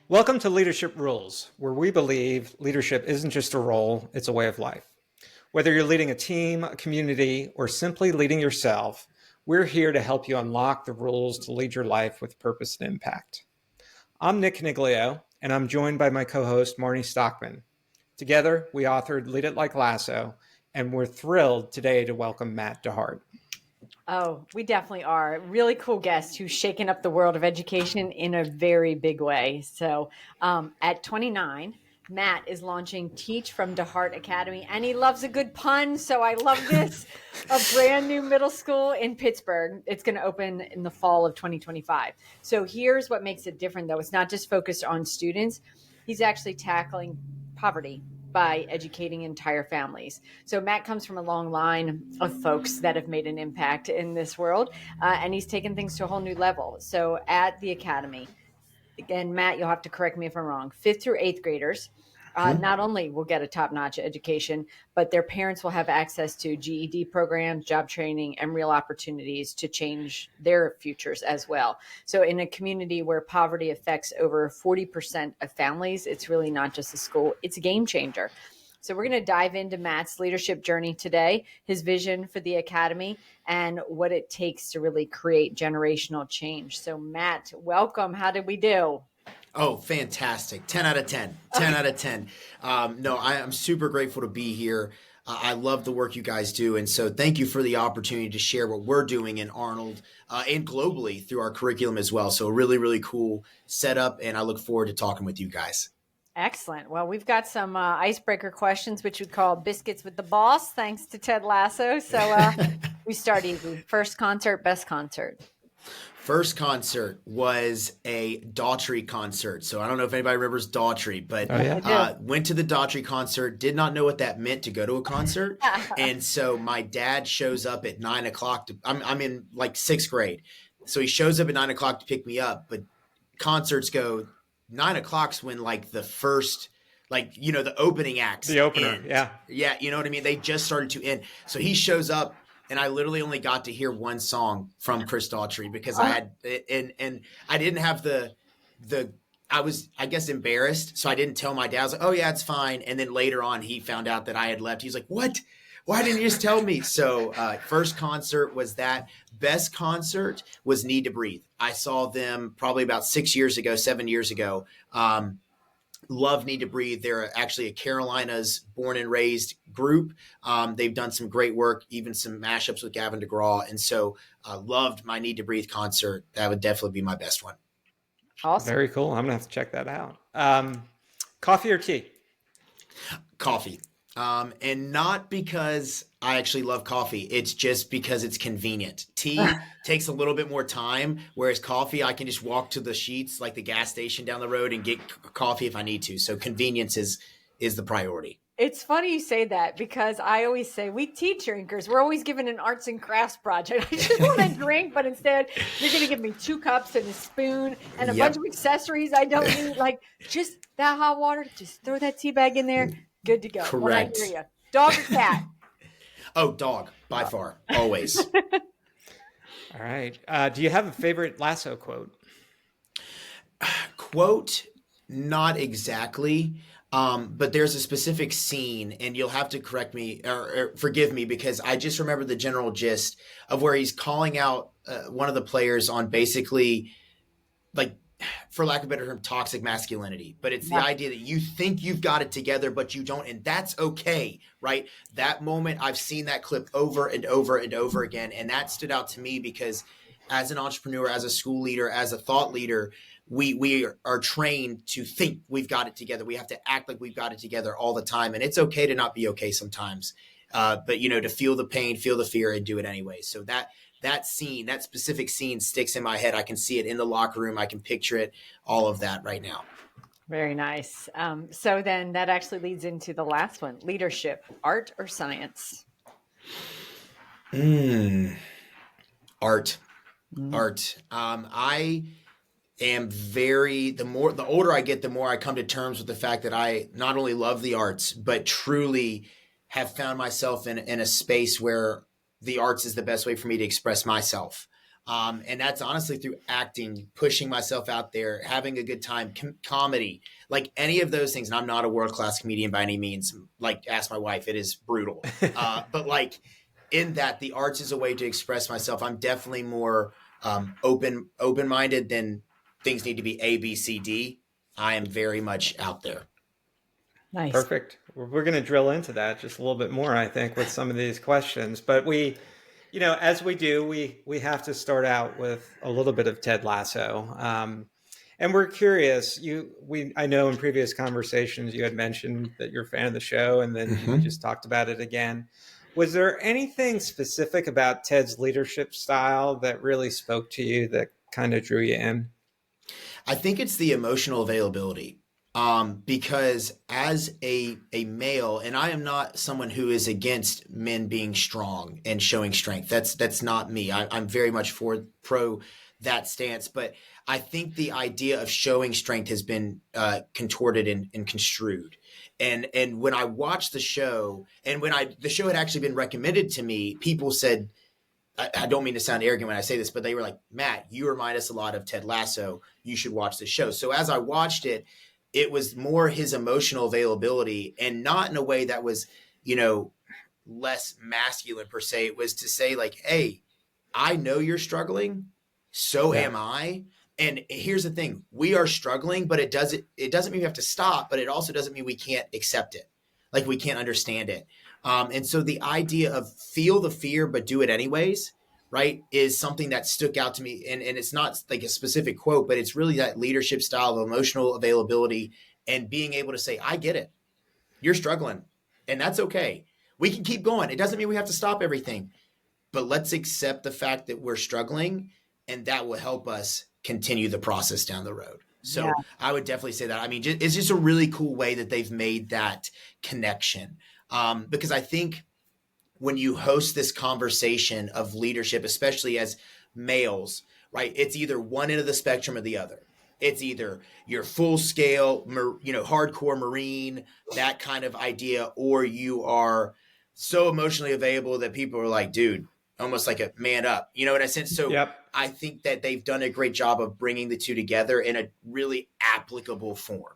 Welcome to Leadership Rules, where we believe leadership isn't just a role, it's a way of life. Whether you're leading a team, a community, or simply leading yourself, we're here to help you unlock the rules to lead your life with purpose and impact. I'm Nick Coniglio, and I'm joined by my co-host, Marnie Stockman. Together, we authored Lead It Like Lasso, and we're thrilled today to welcome Matt DeHart. Oh, we definitely are. Really cool guest who's shaken up the world of education in a very big way. So at 29, Matt is launching Teach from DeHart Academy, and he loves a good pun. So I love this. A brand new middle school in Pittsburgh. It's going to open in the fall of 2025. So here's what makes it different, though. It's not just focused on students. He's actually tackling poverty by educating entire families. So Matt comes from a long line of folks that have made an impact in this world, and he's taken things to a whole new level. So at the Academy, again, Matt, you'll have to correct me if I'm wrong, 5th through 8th graders not only will get a top-notch education, but their parents will have access to GED programs, job training, and real opportunities to change their futures as well. So in a community where poverty affects over 40% of families, it's really not just a school, it's a game changer. So we're going to dive into Matt's leadership journey today, his vision for the Academy, and what it takes to really create generational change. So Matt, welcome. How did we do? Oh, fantastic. 10 out of 10. 10 out of 10. No, I am super grateful to be here. I love the work you guys do. And so thank you for the opportunity to share what we're doing in Arnold and globally through our curriculum as well. So really, really cool setup. And I look forward to talking with you guys. Excellent. Well, we've got some icebreaker questions, which we call biscuits with the boss, thanks to Ted Lasso. So we start easy. First concert, best concert. First concert was a Daughtry concert. So I don't know if anybody remembers Daughtry, but went to the Daughtry concert, did not know what that meant to go to a concert. And so my dad shows up at 9 o'clock. I'm in like 6th grade. So he shows up at 9 o'clock to pick me up. But concerts go 9 o'clock's when like the first, like, you know, the opening acts. The opener, end. yeah. Yeah, you know what I mean? They just started to end. So he shows up. And I literally only got to hear one song from Chris Daughtry because I had, and I didn't have I was, I guess, embarrassed. So I didn't tell my dad. I was like, oh yeah, it's fine. And then later on, he found out that I had left. He's like, what? Why didn't you just tell me? So first concert was that. Best concert was Need to Breathe. I saw them probably about 7 years ago. Love Need to Breathe. They're actually a Carolinas born and raised group. They've done some great work, even some mashups with Gavin DeGraw. And so loved my Need to Breathe concert. That would definitely be my best one. Awesome. Very cool. I'm going to have to check that out. Coffee or tea? Coffee. And not because I actually love coffee. It's just because it's convenient. Tea takes a little bit more time, whereas coffee, I can just walk to the Sheets, like the gas station down the road, and get coffee if I need to. So convenience is the priority. It's funny you say that because I always say we tea drinkers, we're always given an arts and crafts project. I just want to drink, but instead you're going to give me 2 cups and a spoon and a bunch of accessories I don't need. Like just that hot water, just throw that tea bag in there. Good to go. Correct. I hear you. Dog or cat? Oh, dog, by far, always. All right. Do you have a favorite Lasso quote? Quote, not exactly. But there's a specific scene, and you'll have to correct me or forgive me because I just remember the general gist of where he's calling out one of the players on basically, like, for lack of a better term, toxic masculinity. But it's the idea that you think you've got it together, but you don't. And that's okay, right? That moment, I've seen that clip over and over and over again. And that stood out to me because as an entrepreneur, as a school leader, as a thought leader, we are trained to think we've got it together. We have to act like we've got it together all the time. And it's okay to not be okay sometimes. But, you know, to feel the pain, feel the fear, and do it anyway. So that scene, that specific scene sticks in my head. I can see it in the locker room. I can picture it, all of that right now. Very nice. So then that actually leads into the last one, leadership, art or science? Art. I am the older I get, the more I come to terms with the fact that I not only love the arts, but truly have found myself in a space where the arts is the best way for me to express myself. And that's honestly through acting, pushing myself out there, having a good time, comedy, like any of those things. And I'm not a world-class comedian by any means. Like, ask my wife, it is brutal. But like in that, the arts is a way to express myself. I'm definitely more open-minded than things need to be A, B, C, D. I am very much out there. Nice. Perfect. We're going to drill into that just a little bit more, I think, with some of these questions. But as we do, we have to start out with a little bit of Ted Lasso. And we're curious. I know in previous conversations you had mentioned that you're a fan of the show, and then you just talked about it again. Was there anything specific about Ted's leadership style that really spoke to you, that kind of drew you in? I think it's the emotional availability. Because as a male, and I am not someone who is against men being strong and showing strength. That's not me. I'm very much pro that stance. But I think the idea of showing strength has been contorted and construed. And when I watched the show, and when the show had actually been recommended to me, people said, I don't mean to sound arrogant when I say this, but they were like, Matt, you remind us a lot of Ted Lasso. You should watch the show. So as I watched it, it was more his emotional availability, and not in a way that was, less masculine per se. It was to say like, hey, I know you're struggling. So am I. And here's the thing. We are struggling, but it doesn't mean we have to stop, but it also doesn't mean we can't accept it. Like, we can't understand it. And so the idea of feel the fear, but do it anyways, right, is something that stuck out to me. And it's not like a specific quote, but it's really that leadership style of emotional availability and being able to say, I get it. You're struggling, and that's okay. We can keep going. It doesn't mean we have to stop everything, but let's accept the fact that we're struggling, and that will help us continue the process down the road. So I would definitely say that. I mean, it's just a really cool way that they've made that connection. Because I think when you host this conversation of leadership, especially as males, right, it's either one end of the spectrum or the other. It's either your full scale, hardcore Marine, that kind of idea, or you are so emotionally available that people are like, dude, almost like a man up, in a sense. So I think that they've done a great job of bringing the two together in a really applicable form.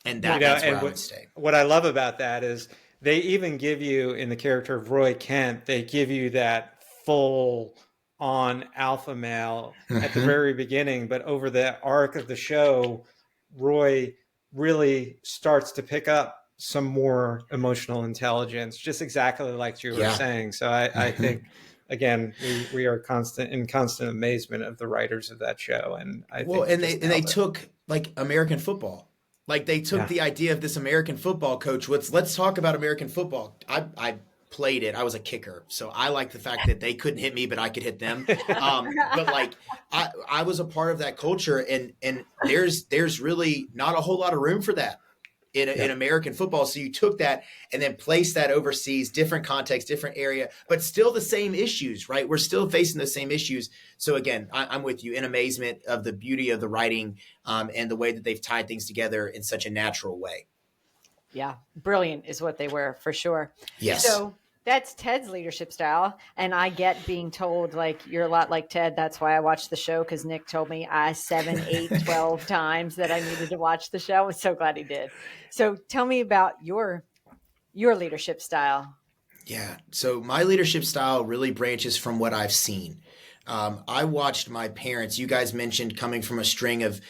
And that's where I would stay. What I love about that is they even give you, in the character of Roy Kent, they give you that full on alpha male at the very beginning, but over the arc of the show, Roy really starts to pick up some more emotional intelligence, just exactly like you were saying. So I think, again, we are in constant amazement of the writers of that show. And they took like American football. Like, they took the idea of this American football coach. Let's talk about American football. I played it. I was a kicker, so I like the fact that they couldn't hit me, but I could hit them. But like, I was a part of that culture, and there's really not a whole lot of room for that in American football. So you took that and then placed that overseas, different context, different area, but still the same issues, right? We're still facing the same issues. So again, I'm with you in amazement of the beauty of the writing and the way that they've tied things together in such a natural way. Yeah, brilliant is what they were, for sure. Yes. So that's Ted's leadership style. And I get being told, like, you're a lot like Ted. That's why I watched the show, because Nick told me 7, 8, 12 times that I needed to watch the show. I was so glad he did. So tell me about your leadership style. Yeah. So my leadership style really branches from what I've seen. I watched my parents, you guys mentioned coming from a string of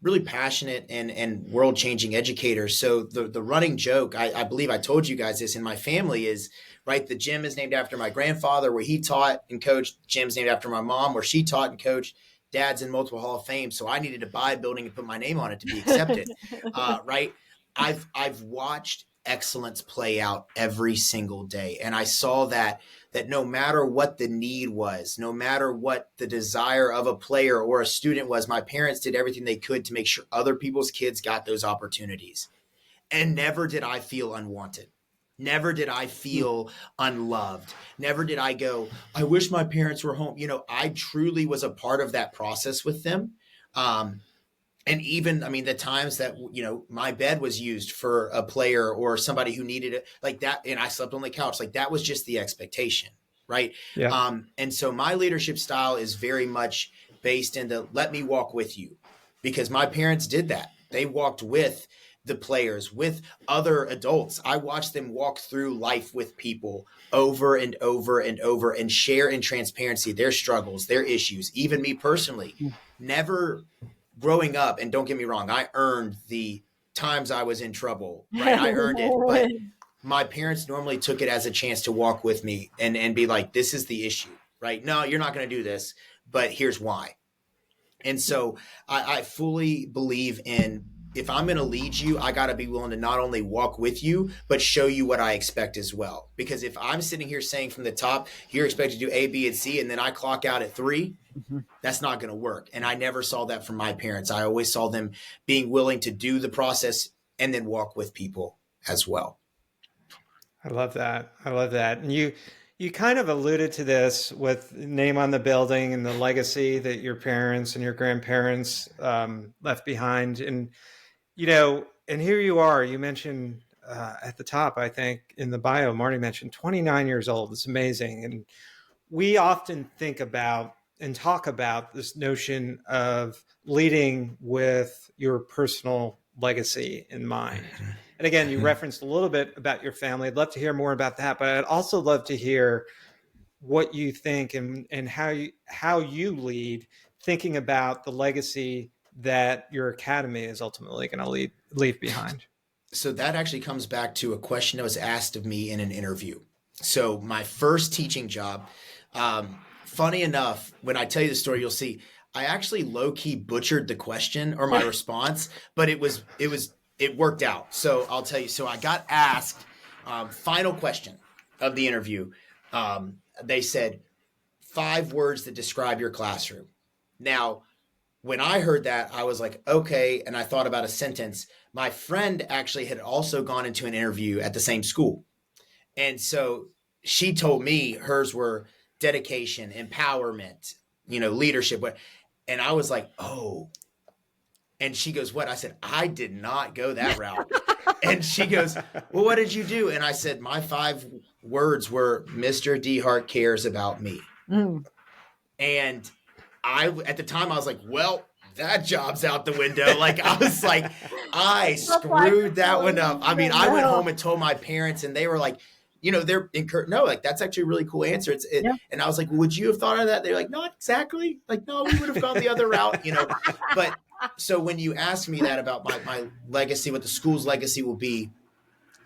really passionate and world-changing educators. So the running joke, I believe I told you guys this in my family, is, right, the gym is named after my grandfather, where he taught and coached. The gym's named after my mom, where she taught and coached. Dad's in multiple Hall of Fame, so I needed to buy a building and put my name on it to be accepted. Right? I've watched excellence play out every single day, and I saw that no matter what the need was, no matter what the desire of a player or a student was, my parents did everything they could to make sure other people's kids got those opportunities. And never did I feel unwanted. Never did I feel unloved. Never did I go, I wish my parents were home. I truly was a part of that process with them. And even, the times that, my bed was used for a player or somebody who needed it like that, and I slept on the couch, like that was just the expectation. right? Yeah. And so my leadership style is very much based in the let me walk with you, because my parents did that. They walked with the players, with other adults. I watched them walk through life with people over and over and over and share in transparency their struggles, their issues, even me personally. Never growing up, and don't get me wrong, I earned the times I was in trouble, right? I earned it. But my parents normally took it as a chance to walk with me and be like, this is the issue, right? No, you're not going to do this, but here's why. And so I fully believe in, if I'm going to lead you, I got to be willing to not only walk with you, but show you what I expect as well. Because if I'm sitting here saying from the top, you're expected to do A, B, and C, and then I clock out at 3, that's not going to work. And I never saw that from my parents. I always saw them being willing to do the process and then walk with people as well. I love that. I love that. And you kind of alluded to this with name on the building and the legacy that your parents and your grandparents left behind. And, and here you are, you mentioned at the top, I think in the bio, Marnie mentioned 29 years old. It's amazing. And we often think about and talk about this notion of leading with your personal legacy in mind. And again, you referenced a little bit about your family. I'd love to hear more about that, but I'd also love to hear what you think and how you lead, thinking about the legacy that your academy is ultimately going to leave behind. So that actually comes back to a question that was asked of me in an interview. So my first teaching job, funny enough, when I tell you the story, you'll see I actually low-key butchered the question or my response, but it worked out. So I'll tell you. So I got asked, final question of the interview. They said 5 words that describe your classroom. Now, when I heard that, I was like, okay. And I thought about a sentence. My friend actually had also gone into an interview at the same school. And so she told me hers were dedication, empowerment, leadership. And I was like, oh. And she goes, what? I said, I did not go that route. And she goes, well, what did you do? And I said, my 5 words were, Mr. DeHart cares about me. And at the time I was like, well, that job's out the window. Like, I was like, I screwed that one up. I mean, I went home and told my parents, and they were like, they're encouraged. No, like, that's actually a really cool answer. And I was like, well, would you have thought of that? They're like, not exactly. Like, no, we would have gone the other route, But so when you ask me that about my legacy, what the school's legacy will be,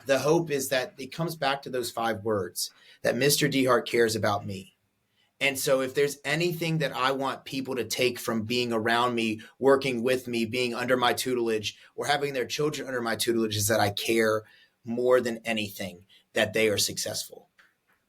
the hope is that it comes back to those 5 words, that Mr. DeHart cares about me. And so if there's anything that I want people to take from being around me, working with me, being under my tutelage, or having their children under my tutelage, is that I care more than anything that they are successful.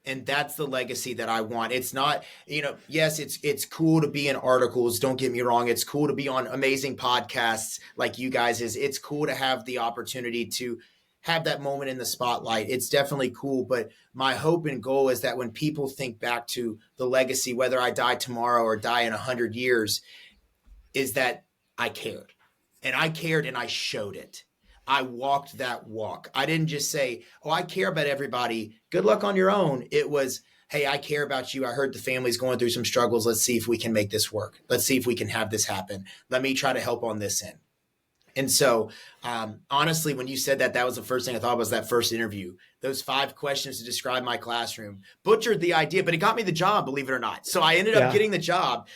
And that's the legacy that I want. It's not, yes, it's cool to be in articles. Don't get me wrong. It's cool to be on amazing podcasts like you guys is. It's cool to have the opportunity to have that moment in the spotlight. It's definitely cool. But my hope and goal is that when people think back to the legacy, whether I die tomorrow or die in 100 years, is that I cared. And I cared and I showed it. I walked that walk. I didn't just say, oh, I care about everybody. Good luck on your own. It was, hey, I care about you. I heard the family's going through some struggles. Let's see if we can make this work. Let's see if we can have this happen. Let me try to help on this end. And so, honestly, when you said that, that was the first thing I thought was that first interview. Those 5 questions to describe my classroom. Butchered the idea, but it got me the job, believe it or not. So I ended up getting the job,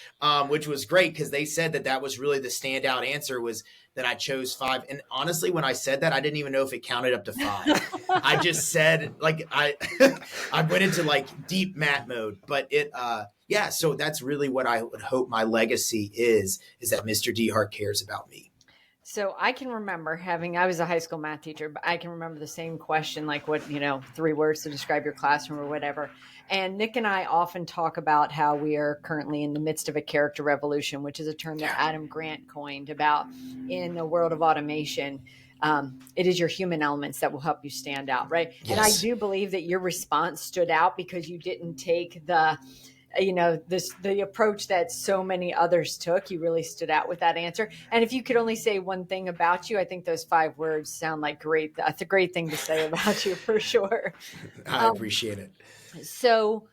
which was great because they said that was really the standout answer, was that I chose 5. And honestly, when I said that, I didn't even know if it counted up to 5. I just said, like, I went into like deep Matt mode, but so that's really what I would hope my legacy is that Mr. DeHart cares about me. So I can remember I was a high school math teacher, but I can remember the same question, like 3 words to describe your classroom or whatever. And Nick and I often talk about how we are currently in the midst of a character revolution, which is a term that Adam Grant coined about in the world of automation. It is your human elements that will help you stand out, right? Yes. And I do believe that your response stood out because you didn't take the approach that so many others took. You really stood out with that answer. And if you could only say one thing about you, I think those 5 words sound like great. That's a great thing to say about you for sure. I appreciate it. So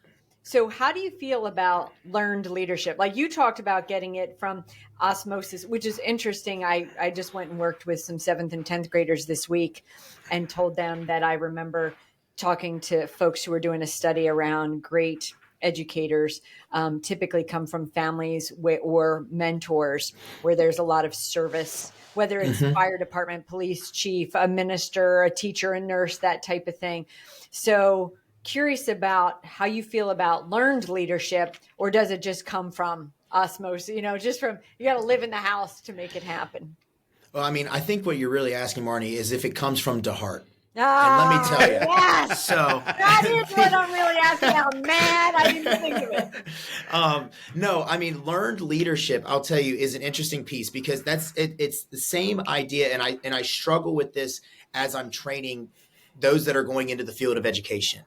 So how do you feel about learned leadership? Like you talked about getting it from osmosis, which is interesting. I just went and worked with some 7th and 10th graders this week and told them that I remember talking to folks who were doing a study around great educators typically come from families or mentors where there's a lot of service, whether it's fire department, police chief, a minister, a teacher, a nurse, that type of thing. So curious about how you feel about learned leadership, or does it just come from osmosis, just from, you got to live in the house to make it happen? Well, I mean, I think what you're really asking, Marnie, is if it comes from DeHart. And let me Ah, tell you. yes. So That is what I'm really asking. I'm mad. I didn't think of it. No, I mean, learned leadership, I'll tell you, is an interesting piece because that's it. It's the same idea, and I struggle with this as I'm training those that are going into the field of education,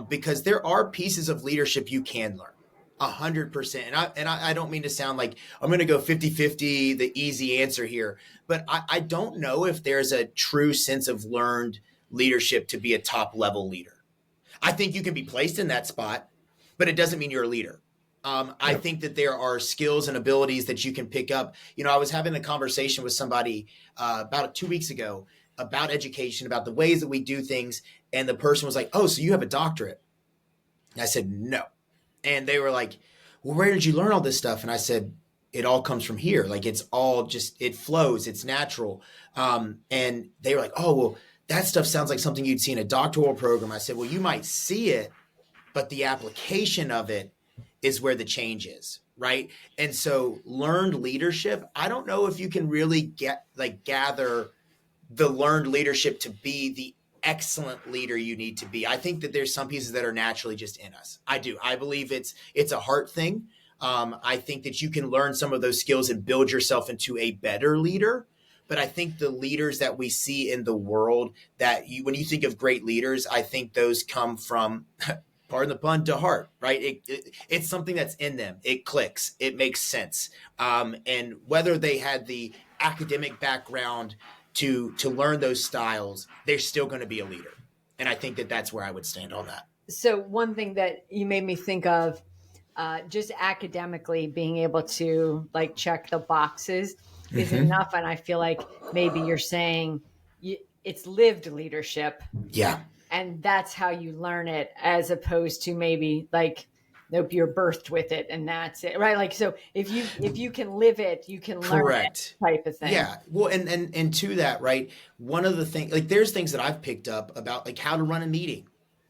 because there are pieces of leadership you can learn. 100%. And I don't mean to sound like I'm going to go 50-50, the easy answer here, but I don't know if there's a true sense of learned leadership to be a top level leader. I think you can be placed in that spot, but it doesn't mean you're a leader. I think that there are skills and abilities that you can pick up. I was having a conversation with somebody about 2 weeks ago about education, about the ways that we do things. And the person was like, "Oh, so you have a doctorate?" And I said, "No." And they were like, "Well, where did you learn all this stuff?" And I said, "It all comes from here. Like it's all just, it flows. It's natural." And they were like, "Oh, well, that stuff sounds like something you'd see in a doctoral program." I said, "Well, you might see it, but the application of it is where the change is." Right. And so learned leadership, I don't know if you can really gather the learned leadership to be the excellent leader you need to be. I think that there's some pieces that are naturally just in us. I do. I believe it's a heart thing. I think that you can learn some of those skills and build yourself into a better leader. But I think the leaders that we see in the world when you think of great leaders, I think those come from, pardon the pun, DeHart, right? It's something that's in them. It clicks. It makes sense. And whether they had the academic background to learn those styles, they're still going to be a leader. And I think that that's where I would stand on that. So one thing that you made me think of, just academically being able to like check the boxes is enough. And I feel like maybe you're saying it's lived leadership. Yeah. And that's how you learn it, as opposed to maybe like, nope, you're birthed with it and that's it, right? Like, so if you can live it, you can learn it, type of thing. Yeah. Well, and to that, right, one of the things, like there's things that I've picked up about like how to run a meeting.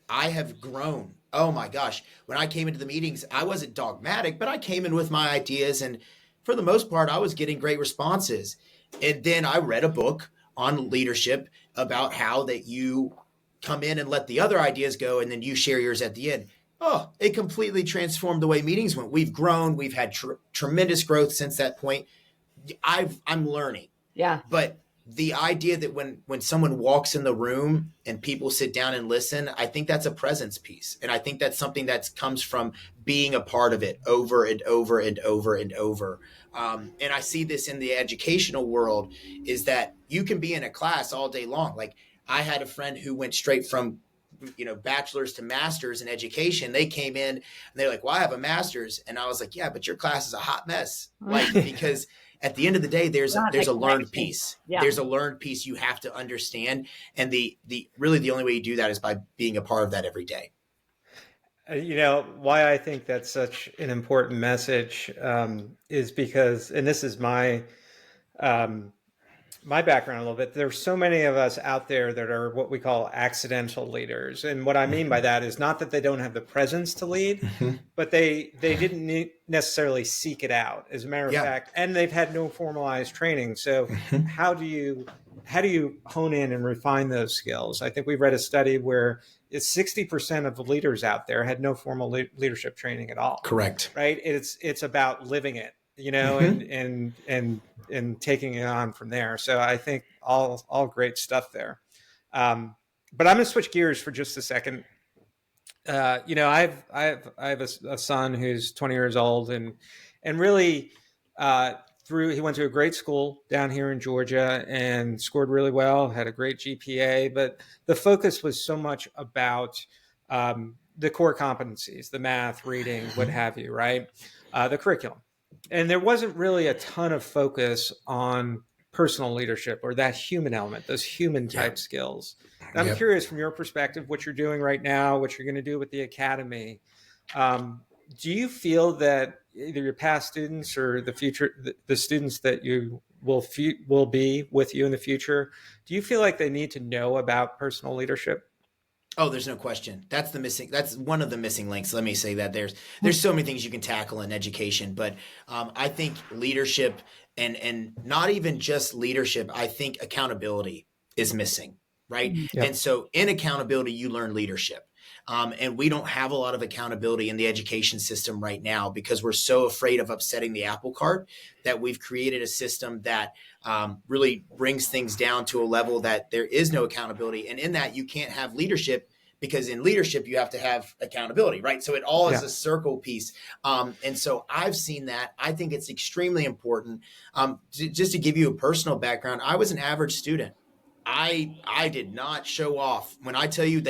I have grown. Oh my gosh. When I came into the meetings, I wasn't dogmatic, but I came in with my ideas, and for the most part, I was getting great responses. And then I read a book on leadership about how that you come in and let the other ideas go, and then you share yours at the end. Oh, it completely transformed the way meetings went. We've grown. We've had tremendous growth since that point. I'm learning. Yeah. But the idea that when someone walks in the room and people sit down and listen, I think that's a presence piece. And I think that's something that comes from being a part of it over and over and over and over. And I see this in the educational world, is that you can be in a class all day long. Like I had a friend who went straight from bachelor's to master's in education. They came in and they're like, "Well, I have a master's." And I was like, "Yeah, but your class is a hot mess." Like, because at the end of the day, there's a learned piece. Yeah. There's a learned piece you have to understand. And the only way you do that is by being a part of that every day. Why I think that's such an important message is because, and this is my background a little bit, there's so many of us out there that are what we call accidental leaders. And what I mean by that is not that they don't have the presence to lead, but they didn't necessarily seek it out, as a matter of fact, and they've had no formalized training. So how do you hone in and refine those skills? I think we read a study where it's 60% of the leaders out there had no formal leadership training at all. Correct. Right. It's about living it, and taking it on from there. So I think all great stuff there. But I'm going to switch gears for just a second. I have a son who's 20 years old, and really he went to a great school down here in Georgia and scored really well, had a great GPA, but the focus was so much about the core competencies, the math, reading, what have you, right? The curriculum. And there wasn't really a ton of focus on personal leadership or that human element, those human type skills. And I'm curious from your perspective, what you're doing right now, what you're going to do with the academy. Do you feel that either your past students or the future, the students that you will be with you in the future, do you feel like they need to know about personal leadership? Oh, there's no question. That's one of the missing links. Let me say that there's so many things you can tackle in education, but I think leadership and not even just leadership, I think accountability is missing, right? Yep. And so in accountability, you learn leadership. And we don't have a lot of accountability in the education system right now because we're so afraid of upsetting the apple cart that we've created a system that really brings things down to a level that there is no accountability. And in that, you can't have leadership because in leadership, you have to have accountability, right? So it all is a circle piece. And so I've seen that. I think it's extremely important. Just to give you a personal background, I was an average student. I did not show off. When I tell you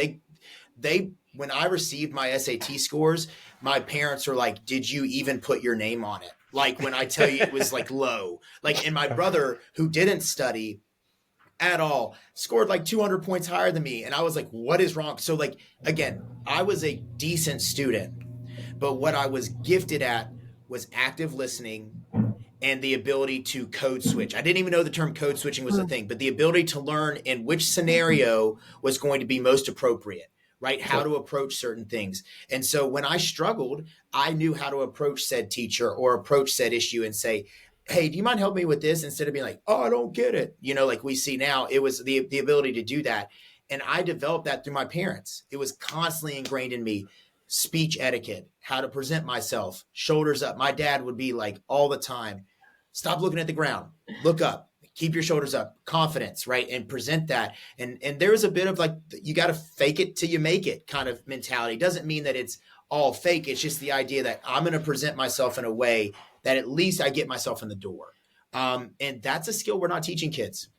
when I received my SAT scores, my parents were like, did you even put your name on it? Like when I tell you it was like low, like, and my brother who didn't study at all scored like 200 points higher than me. And I was like, what is wrong? So like, again, I was a decent student, but what I was gifted at was active listening and the ability to code switch. I didn't even know the term code switching was a thing, but the ability to learn in which scenario was going to be most appropriate. Right? How to approach certain things. And so when I struggled, I knew how to approach said teacher or approach said issue and say, hey, do you mind helping me with this? Instead of being like, oh, I don't get it. You know, like we see now, it was the ability to do that. And I developed that through my parents. It was constantly ingrained in me. Speech etiquette, how to present myself, shoulders up. My dad would be like all the time, stop looking at the ground, look up. Keep your shoulders up, confidence, right? And present that. And there was a bit of like, you got to fake it till you make it kind of mentality. Doesn't mean that it's all fake. It's just the idea that I'm going to present myself in a way that at least I get myself in the door. And that's a skill we're not teaching kids.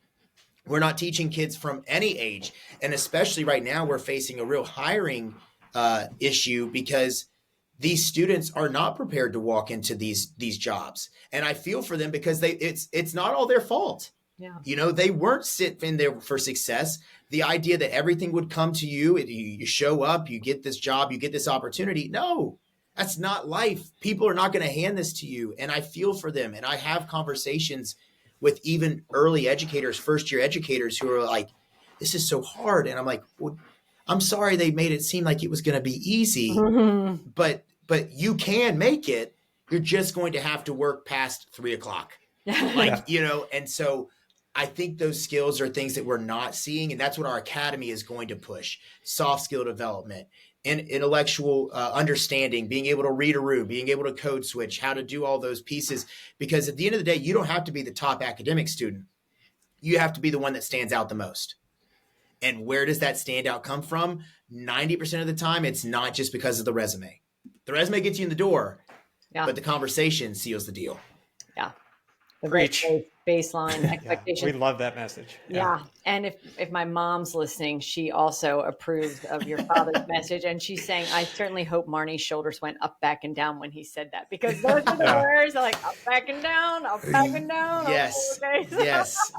We're not teaching kids from any age. And especially right now, we're facing a real hiring issue because these students are not prepared to walk into these jobs. And I feel for them because it's not all their fault. Yeah. You know, they weren't sitting in there for success. The idea that everything would come to you, you show up, you get this job, you get this opportunity. No, that's not life. People are not going to hand this to you. And I feel for them. And I have conversations with even early educators, first year educators who are like, this is so hard. And I'm like, well, I'm sorry they made it seem like it was going to be easy, but you can make it. You're just going to have to work past 3:00. You know, and so I think those skills are things that we're not seeing. And that's what our academy is going to push. Soft skill development and intellectual understanding, being able to read a room, being able to code switch, how to do all those pieces. Because at the end of the day, you don't have to be the top academic student. You have to be the one that stands out the most. And where does that standout come from? 90% of the time, it's not just because of the resume. The resume gets you in the door, but the conversation seals the deal. Yeah. The Preach. Baseline expectations. We love that message. Yeah. And if my mom's listening, she also approves of your father's message. And she's saying, I certainly hope Marnie's shoulders went up, back, and down when he said that, because those are the words are like up, back, and down, up, back, and down. Yes. Okay.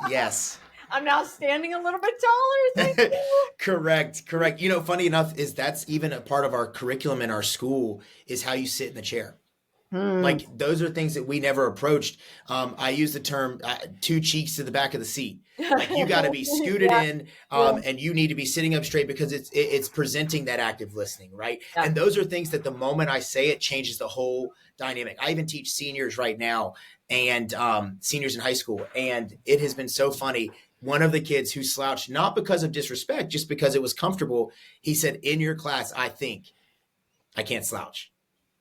Yes. I'm now standing a little bit taller. Thank you. Correct. You know, funny enough is that's even a part of our curriculum in our school is how you sit in the chair. Like those are things that we never approached. I use the term 2 cheeks to the back of the seat. Like you got to be scooted in and you need to be sitting up straight because it's presenting that active listening, right? Yeah. And those are things that the moment I say it changes the whole dynamic. I even teach seniors right now and seniors in high school. And it has been so funny. One of the kids who slouched, not because of disrespect, just because it was comfortable, he said, in your class, I think I can't slouch.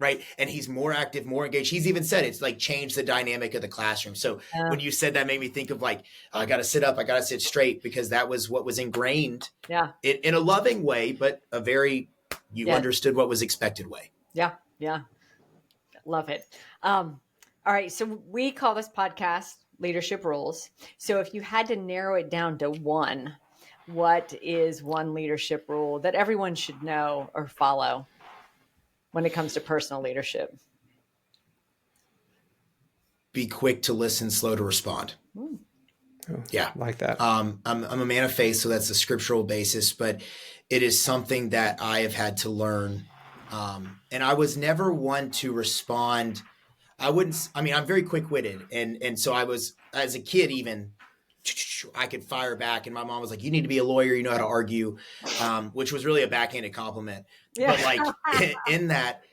Right. And he's more active, more engaged. He's even said it's like changed the dynamic of the classroom. So when you said that made me think of like, I got to sit up, I got to sit straight, because that was what was ingrained in a loving way, but a very, understood what was expected way. Yeah. Love it. All right. So we call this podcast Leadership Rules. So if you had to narrow it down to one, what is one leadership rule that everyone should know or follow? when it comes to personal leadership? Be quick to listen, slow to respond. Ooh. Yeah. Like that. I'm a man of faith, so that's a scriptural basis, but it is something that I have had to learn. And I was never one to respond. I'm very quick-witted. And so I was, as a kid, even I could fire back. And my mom was like, you need to be a lawyer. You know how to argue, which was really a backhanded compliment. Yeah. But like in that,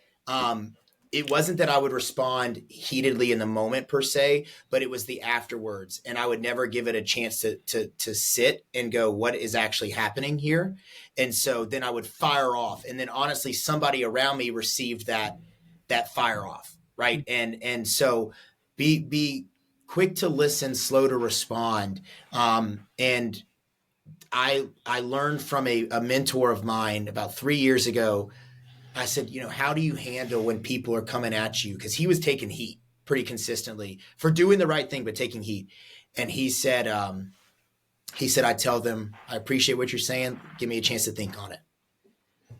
it wasn't that I would respond heatedly in the moment per se, but it was the afterwards. And I would never give it a chance to sit and go, what is actually happening here? And so then I would fire off. And then honestly, somebody around me received that fire off. Right. And so be quick to listen, slow to respond. And I learned from a mentor of mine about 3 years ago. I said, how do you handle when people are coming at you? Because he was taking heat pretty consistently for doing the right thing, but taking heat. And he said, I tell them, I appreciate what you're saying. Give me a chance to think on it.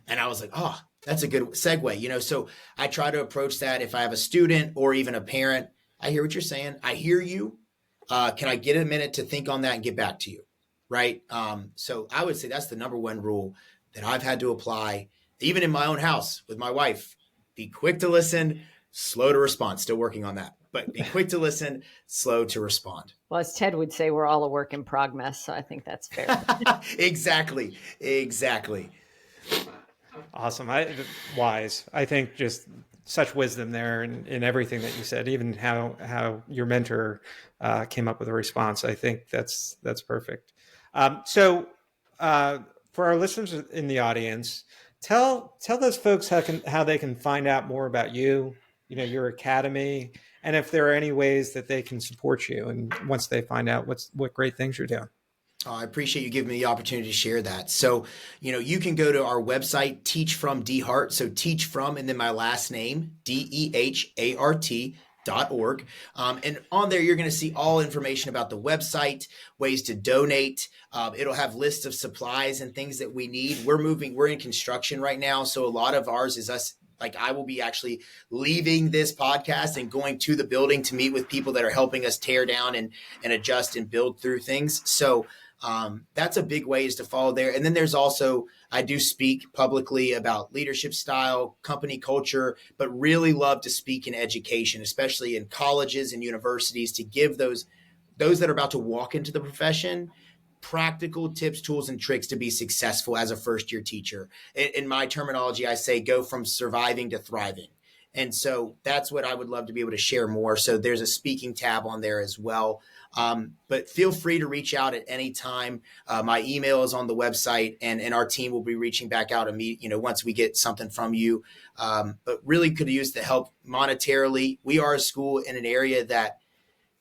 And I was like, oh, that's a good segue. So I try to approach that if I have a student or even a parent. I hear what you're saying. I hear you. Can I get a minute to think on that and get back to you? Right. So I would say that's the number one rule that I've had to apply, even in my own house with my wife. Be quick to listen, slow to respond. Still working on that, but be quick to listen, slow to respond. Well, as Ted would say, we're all a work in progress. So I think that's fair. Exactly. Awesome. Wise. I think just such wisdom there in everything that you said, even how your mentor came up with a response. I think that's perfect. So for our listeners in the audience, tell those folks how they can find out more about you, your academy, and if there are any ways that they can support you. And once they find out what great things you're doing. Oh, I appreciate you giving me the opportunity to share that. So, you can go to our website, Teach From DeHart. So Teach From, and then my last name, DEHART.org. And on there, you're going to see all information about the website, ways to donate. It'll have lists of supplies and things that we need. We're in construction right now. So a lot of ours is us. Like, I will be actually leaving this podcast and going to the building to meet with people that are helping us tear down and adjust and build through things. So that's a big way, is to follow there. And then there's also, I do speak publicly about leadership style, company culture, but really love to speak in education, especially in colleges and universities, to give those that are about to walk into the profession practical tips, tools, and tricks to be successful as a first-year teacher. In my terminology, I say go from surviving to thriving. And so that's what I would love to be able to share more. So there's a speaking tab on there as well. But feel free to reach out at any time. My email is on the website, and our team will be reaching back out once we get something from you. But really could use the help monetarily. We are a school in an area that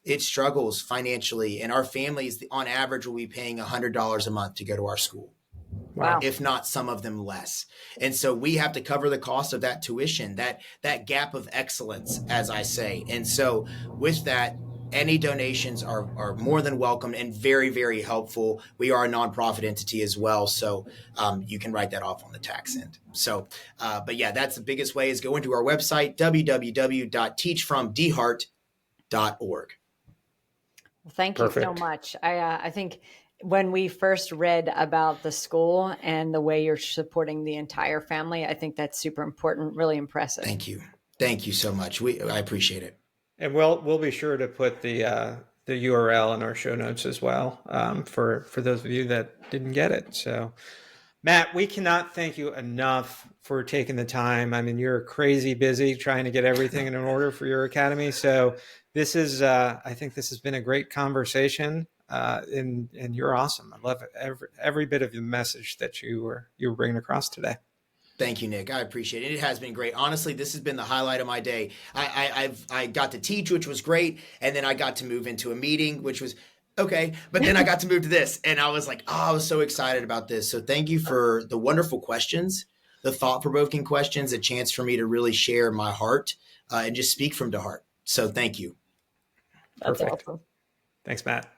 it struggles financially, and our families on average will be paying $100 a month to go to our school. Wow. If not some of them less. And so we have to cover the cost of that tuition, that gap of excellence, as I say. And so with that, any donations are more than welcome and very, very helpful. We are a nonprofit entity as well. So you can write that off on the tax end. So, but yeah, that's the biggest way, is go into our website, www.teachfromdehart.org. Well, thank you so much. I think when we first read about the school and the way you're supporting the entire family, I think that's super important, really impressive. Thank you. Thank you so much. I appreciate it. And we'll be sure to put the URL in our show notes as well, for those of you that didn't get it. So, Matt, we cannot thank you enough for taking the time. I mean, you're crazy busy trying to get everything in order for your academy. So this is, I think this has been a great conversation, and you're awesome. I love every bit of the message that you were bringing across today. Thank you, Nick. I appreciate it. It has been great. Honestly, this has been the highlight of my day. I got to teach, which was great. And then I got to move into a meeting, which was okay. But then I got to move to this, and I was like, I was so excited about this. So thank you for the wonderful questions, the thought-provoking questions, a chance for me to really share my heart and just speak from DeHart. So thank you. That's awesome. Thanks, Matt.